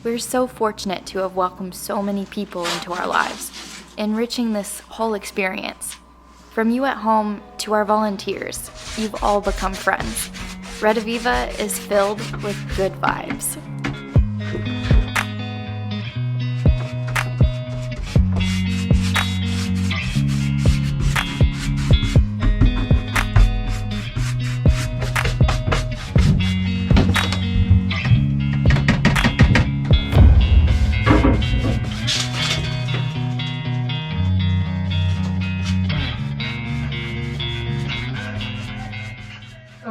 We're so fortunate to have welcomed so many people into our lives, enriching this whole experience. From you at home to our volunteers, you've all become friends. Red Aviva is filled with good vibes.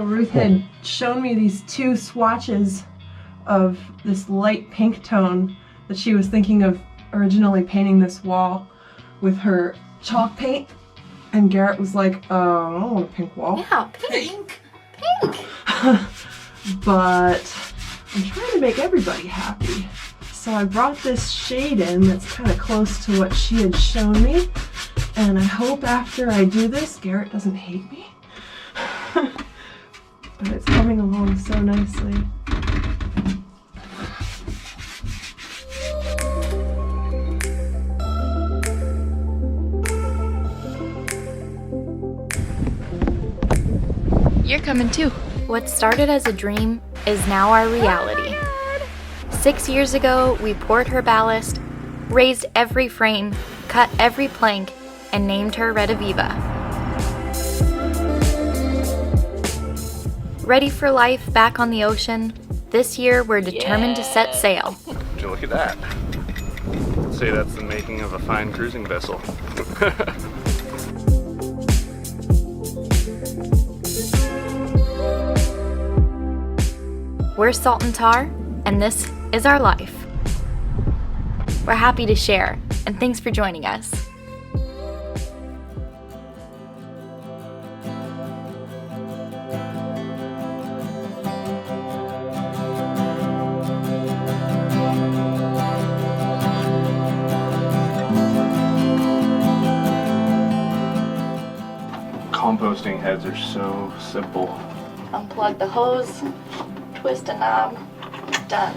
Ruth had shown me these two swatches of this light pink tone that she was thinking of originally painting this wall with her chalk paint, and Garrett was like, I don't want a pink wall. Yeah, pink. But I'm trying to make everybody happy. So I brought this shade in that's kind of close to what she had shown me, and I hope after I do this, Garrett doesn't hate me. But it's coming along so nicely. You're coming too. What started as a dream is now our reality. 6 years ago, we poured her ballast, raised every frame, cut every plank, and named her Red Aviva. Ready for life back on the ocean? This year, we're determined to set sail. Would you look at that? I'd say that's the making of a fine cruising vessel. We're Salt and Tar, and this is our life. We're happy to share, and thanks for joining us. Composting heads are so simple. Unplug the hose, twist a knob, done.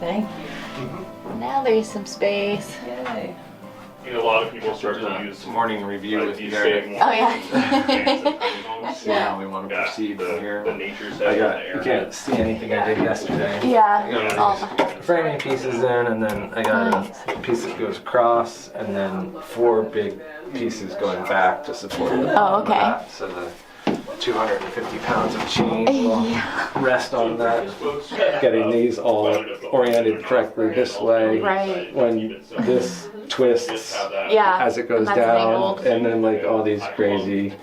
Thank you. Now there's some space. Yay. You know, a lot of people start to use morning review with you Garrett. say Oh yeah. See how we want to proceed from here. the nature I setting, got, the you air can't see anything I did yesterday. Yeah. I got It's all all these framing pieces in, and then I got a piece that goes across, and then 4 big pieces going back to support the Oh, okay. that. So the 250 pounds of chain will rest on that. Getting these all oriented correctly this way. Right. When this twists Yeah. as it goes And that's down, angled. and then like all these crazy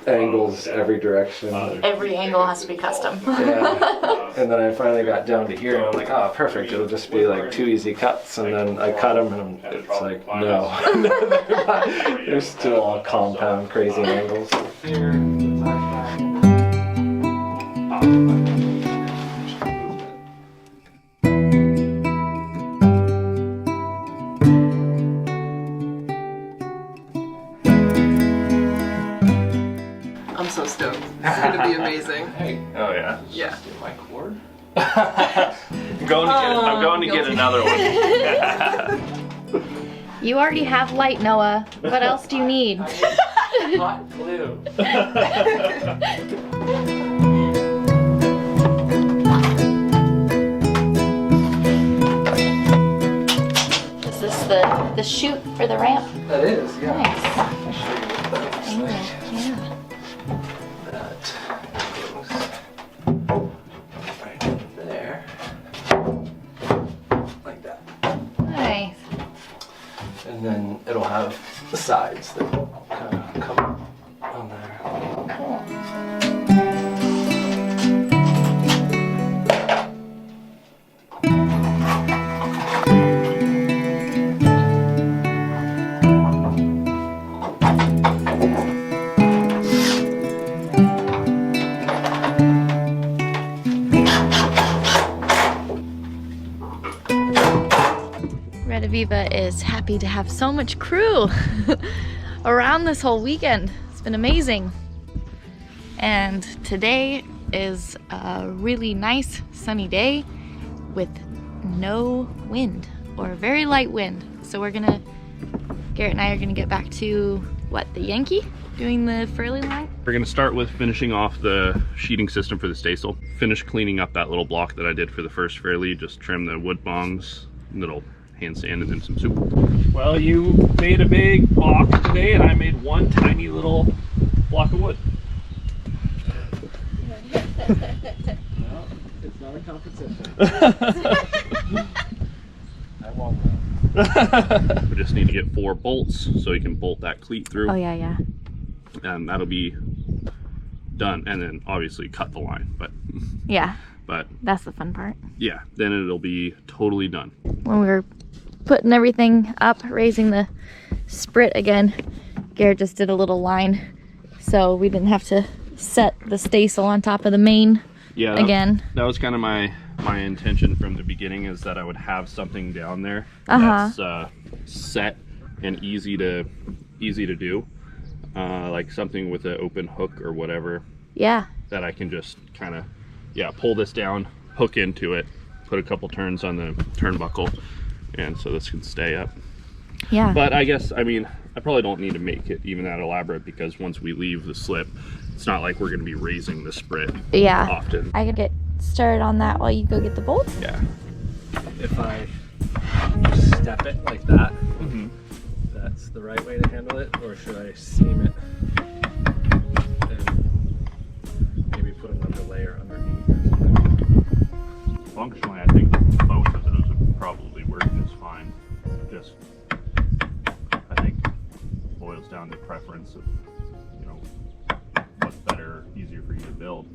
angles every direction. Every angle has to be custom. Yeah. And then I finally got down to here, and I'm like, oh, perfect. It'll just be like 2 easy cuts, and then I cut them, and it's like, no. They're still all compound, crazy angles. I'm so stoked. It's gonna be amazing. Oh yeah. Yeah. My cord? I'm going to get another one. You already have light, Noah. What else do you need? Hot glue. Is this the chute for the ramp? That is, yeah. Nice. I'll show you what that looks like. Yeah. That goes right there, like that. Nice. And then it'll have the sides that kind of come on there. Red Aviva is happy to have so much crew around this whole weekend. It's been amazing. And today is a really nice sunny day with no wind, or very light wind. So Garrett and I are gonna get back to, what, the Yankee? Doing the furley line? We're gonna start with finishing off the sheeting system for the staysail. Finish cleaning up that little block that I did for the first furley, just trim the wood bongs, little hand sand, and then some soup. Well, you made a big block today, and I made one tiny little block of wood. No, it's not a competition. I won't. We just need to get 4 bolts so you can bolt that cleat through. Oh yeah. And that'll be done. And then obviously cut the line, but that's the fun part. Yeah, then it'll be totally done. When we were putting everything up, raising the sprit again, Garrett just did a little line so we didn't have to set the staysail on top of the main again. That was kind of my intention from the beginning, is that I would have something down there that's set and easy to do, like something with an open hook or whatever. Yeah. That I can just kind of pull this down, hook into it, put a couple turns on the turnbuckle, and so this can stay up. Yeah. But I guess, I mean, I probably don't need to make it even that elaborate, because once we leave the slip, it's not like we're going to be raising the sprit often. I could get started on that while you go get the bolts. Yeah. If I step it like that, that's the right way to handle it, or should I seam it and maybe put another layer underneath or something? Functionally, I think both of those would probably work just fine. Just, I think, boils down to preference of, you know, what's better, easier for you to build.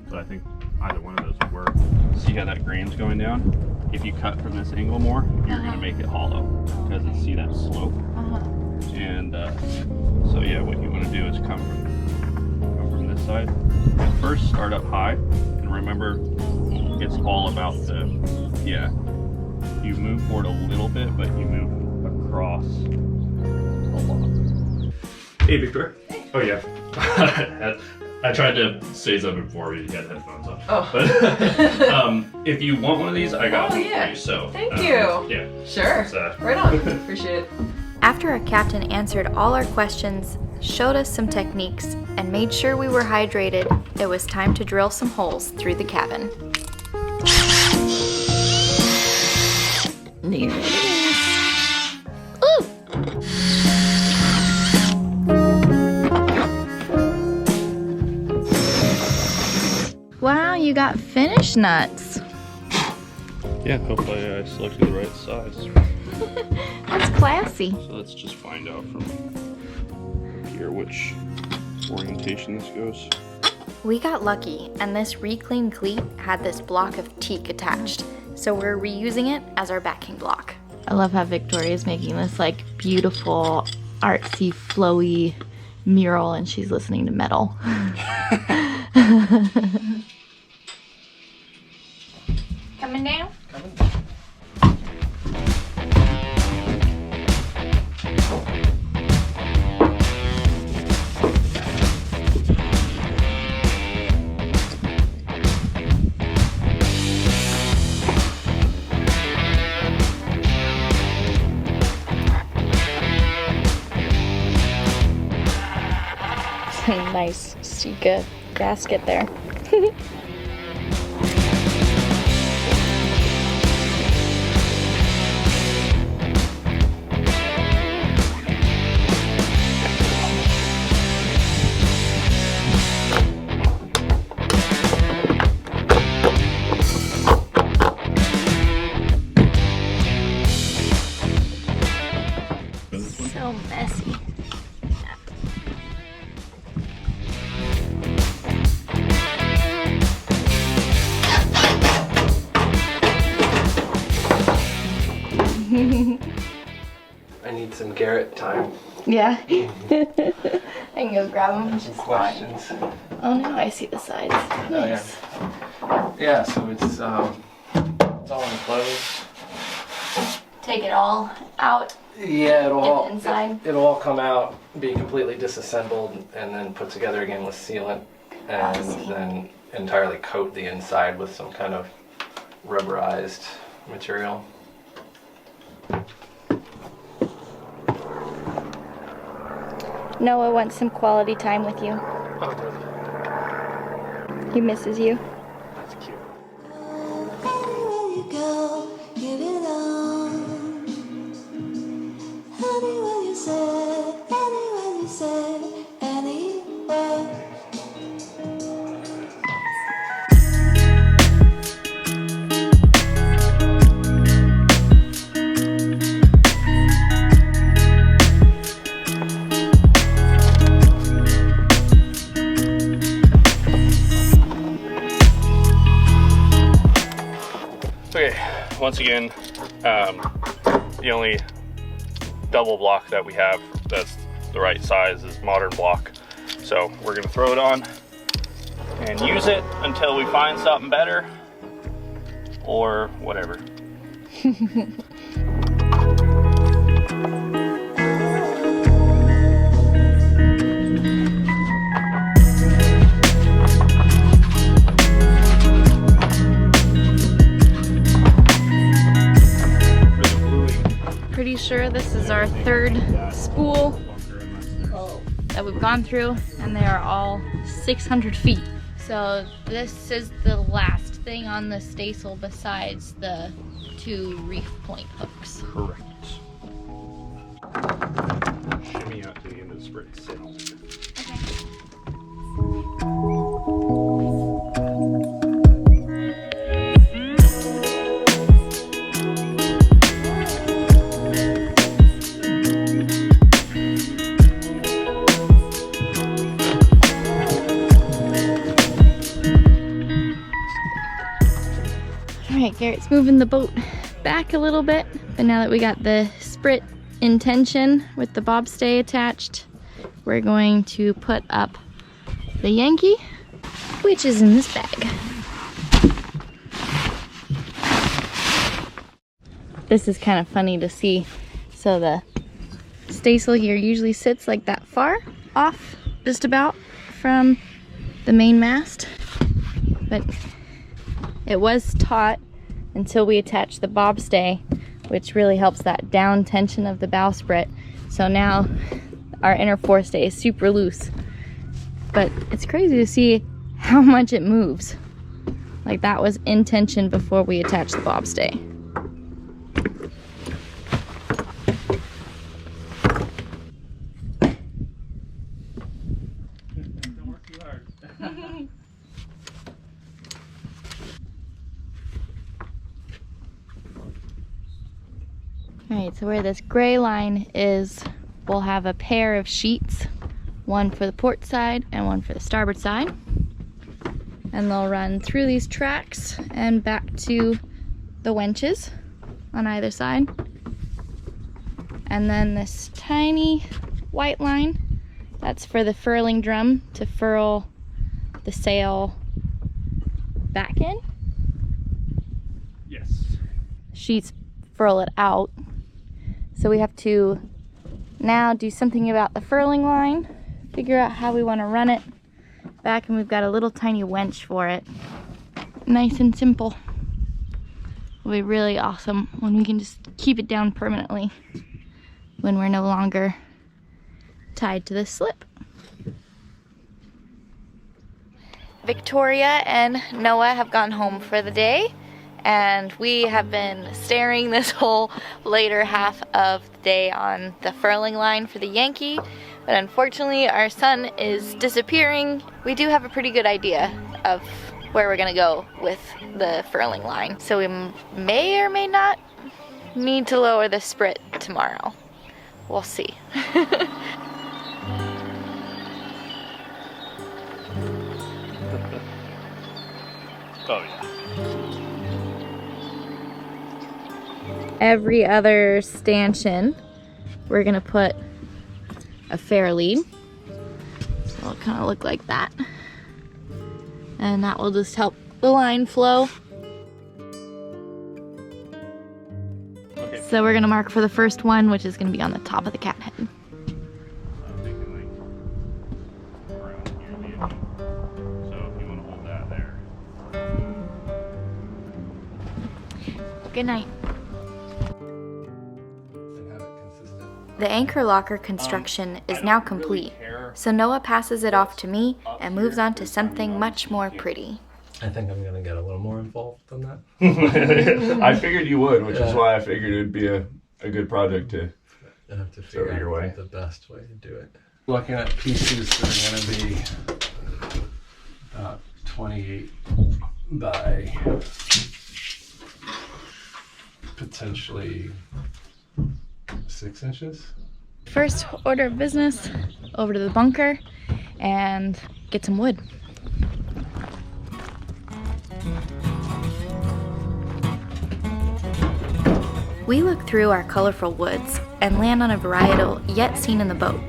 But I think either one of those would work. See how that grain's going down? If you cut from this angle more, you're gonna make it hollow, because see that slope? And so yeah, what you want to do is come from this side. At first, start up high, and remember, it's all about the, you move forward a little bit, but you move across a lot. Hey, Victor. Oh yeah. I tried to say something before we had headphones on. Oh. But if you want one of these, I got one for you. So thank you. Yeah. Sure. Right on. Appreciate it. After our captain answered all our questions, showed us some techniques, and made sure we were hydrated, it was time to drill some holes through the cabin. There it is. Ooh! Wow, you got finish nuts. Yeah, hopefully I selected the right size. That's classy. So let's just find out from here which orientation this goes. We got lucky, and this reclaimed cleat had this block of teak attached, so we're reusing it as our backing block. I love how Victoria's making this like beautiful, artsy, flowy mural, and she's listening to metal. Coming down? Coming down. Nice Sika gasket there. So messy. I need some Garrett time. Yeah. I can go grab them. Some questions. Oh no, I see the sides. Nice. Yeah, so it's all enclosed. Take it all out. Yeah, Inside. It'll all come out, be completely disassembled, and then put together again with sealant. and then entirely coat the inside with some kind of rubberized material. Noah wants some quality time with you. Oh, really? He misses you. That's cute. Anywhere you go, you belong. Anywhere you say, anywhere. Okay, once again, the only double block that we have that's the right size is modern block. So we're gonna throw it on and use it until we find something better or whatever. Pretty sure this is our third spool that we've gone through, and they are all 600 feet. So this is the last thing on the staysail besides the 2 reef point hooks. Correct. Shimmy out to the end of the spread sail. Alright, Garrett's moving the boat back a little bit, but now that we got the sprit in tension with the bobstay attached, we're going to put up the Yankee, which is in this bag. This is kind of funny to see. So the staysail here usually sits like that far off, just about from the main mast, but it was taut until we attached the bobstay, which really helps that down tension of the bowsprit. So now our inner forestay is super loose. But it's crazy to see how much it moves. Like that was in tension before we attached the bobstay. Don't work too hard. Alright, so where this gray line is, we'll have a pair of sheets, one for the port side and one for the starboard side. And they'll run through these tracks and back to the winches on either side. And then this tiny white line, that's for the furling drum to furl the sail back in. Yes. Sheets furl it out. So we have to now do something about the furling line, figure out how we want to run it back, and we've got a little tiny winch for it. Nice and simple. It'll be really awesome when we can just keep it down permanently when we're no longer tied to this slip. Victoria and Noah have gone home for the day, and we have been staring this whole later half of the day on the furling line for the Yankee, but unfortunately our sun is disappearing. We do have a pretty good idea of where we're gonna go with the furling line, so we may or may not need to lower the sprit tomorrow. We'll see. Oh yeah. Every other stanchion, we're gonna put a fair lead. So it'll kind of look like that. And that will just help the line flow. Okay. So we're gonna mark for the first one, which is gonna be on the top of the cat head. I'm thinking like around here maybe. Good night. And have it consistent. The anchor locker construction is now complete, so Noah passes it off to me and moves on to something much more pretty. I think I'm gonna get a little more involved than that. I figured you would, which is Yeah. why I figured it'd be a good project to. I have to Throw it figure your way. out the best way to do it. Looking at pieces that are gonna be about 28 by potentially 6 inches. First order of business, over to the bunker and get some wood. We look through our colorful woods and land on a varietal yet seen in the boat,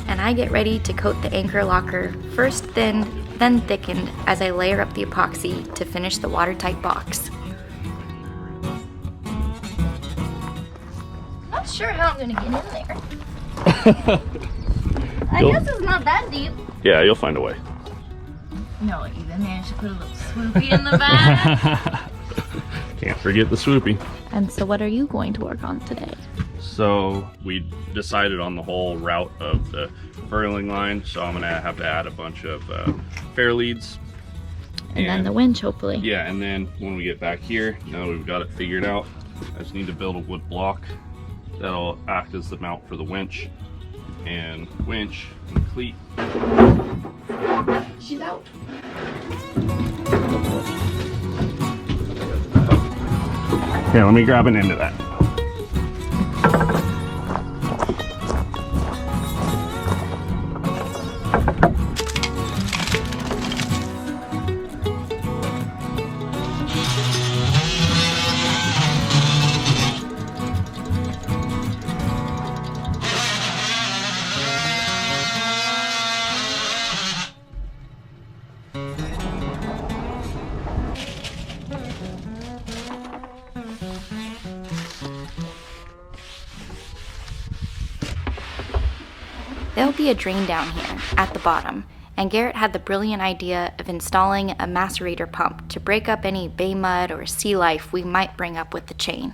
and I get ready to coat the anchor locker, first thin, then thickened as I layer up the epoxy to finish the watertight box. Not sure how I'm gonna get in there. I guess it's not that deep. Yeah, you'll find a way. No, even managed to put a little swoopy in the back. Can't forget the swoopy. And so what are you going to work on today? So we decided on the whole route of the furling line, so I'm gonna have to add a bunch of fair leads. And then the winch, hopefully. Yeah, and then when we get back here, now we've got it figured out, I just need to build a wood block that'll act as the mount for the winch. And winch complete. She's out. Here, let me grab an end of that. There'll be a drain down here at the bottom, and Garrett had the brilliant idea of installing a macerator pump to break up any bay mud or sea life we might bring up with the chain.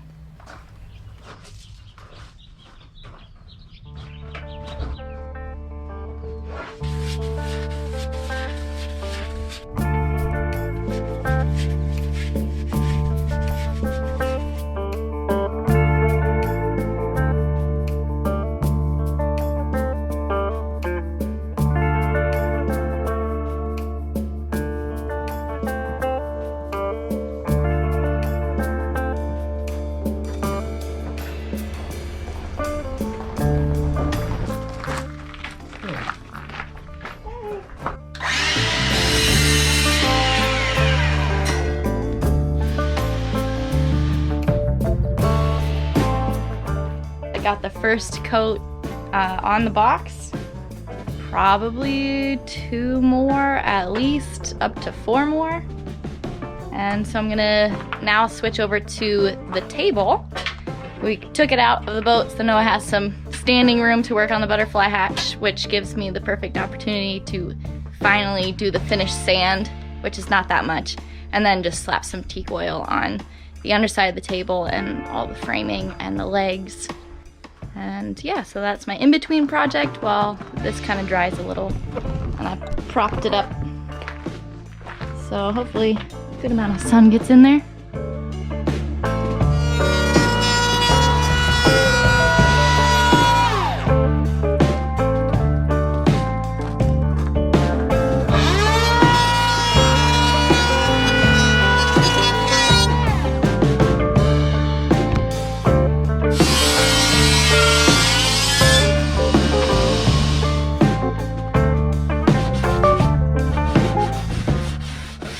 I got the first coat on the box, probably 2 more, at least up to 4 more. And so I'm gonna now switch over to the table. We took it out of the boat so Noah has some standing room to work on the butterfly hatch, which gives me the perfect opportunity to finally do the finished sand, which is not that much, and then just slap some teak oil on the underside of the table and all the framing and the legs. And yeah, so that's my in-between project while this kind of dries a little, and I propped it up. So hopefully a good amount of sun gets in there.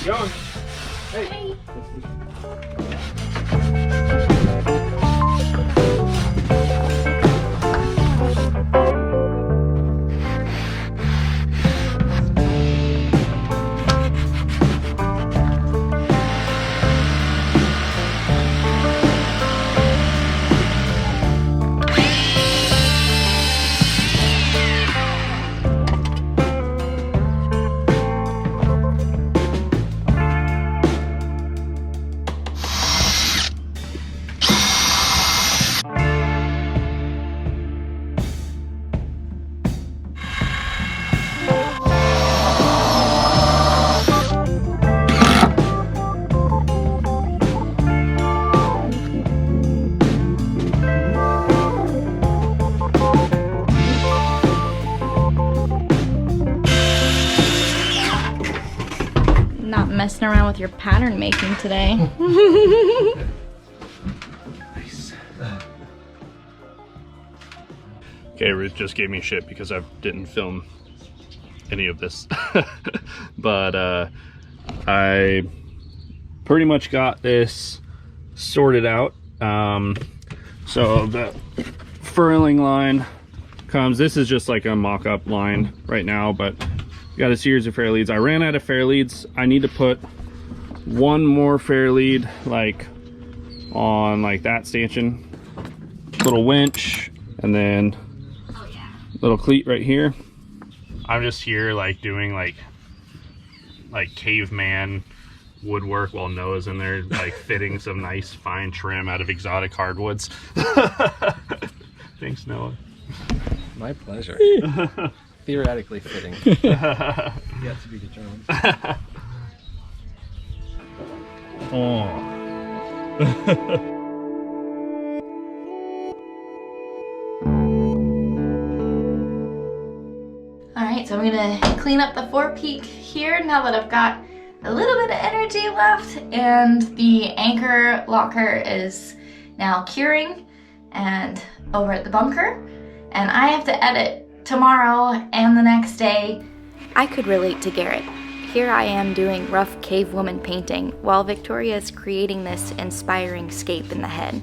Going. Not messing around with your pattern making today. Nice. Okay, Ruth just gave me shit because I didn't film any of this. But I pretty much got this sorted out. So the furling line comes, this is just like a mock-up line right now, but got a series of fair leads. I ran out of fair leads. I need to put one more fair lead like on like that stanchion, little winch, and then little cleat right here. I'm just here like doing like caveman woodwork while Noah's in there like fitting some nice fine trim out of exotic hardwoods. Thanks, Noah. My pleasure. Theoretically fitting. Yet to be determined. Oh. Alright, so I'm gonna clean up the forepeak here now that I've got a little bit of energy left, and the anchor locker is now curing and over at the bunker, and I have to edit tomorrow and the next day. I could relate to Garrett. Here I am doing rough cave woman painting while Victoria's creating this inspiring scape in the head.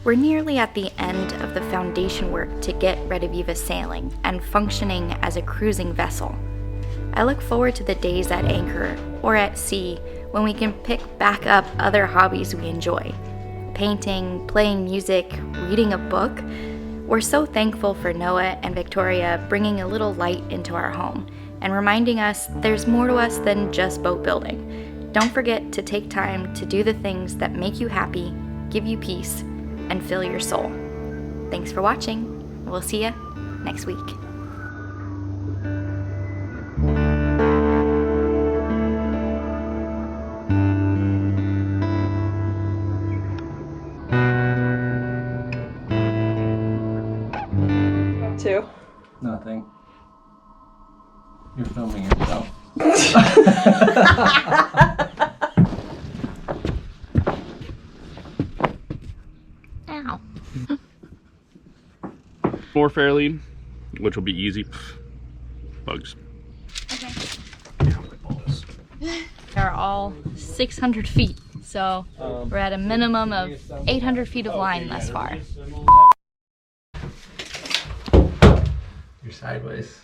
We're nearly at the end of the foundation work to get Rediviva sailing and functioning as a cruising vessel. I look forward to the days at anchor or at sea when we can pick back up other hobbies we enjoy. Painting, playing music, reading a book. We're so thankful for Noah and Victoria bringing a little light into our home and reminding us there's more to us than just boat building. Don't forget to take time to do the things that make you happy, give you peace, and fill your soul. Thanks for watching. We'll see you next week. Two. Nothing. You're filming yourself. Ow. More fair lead, which will be easy. Bugs. Okay. Yeah, my balls. They're all 600 feet, so we're at a minimum of 800 feet of line thus far. You're sideways.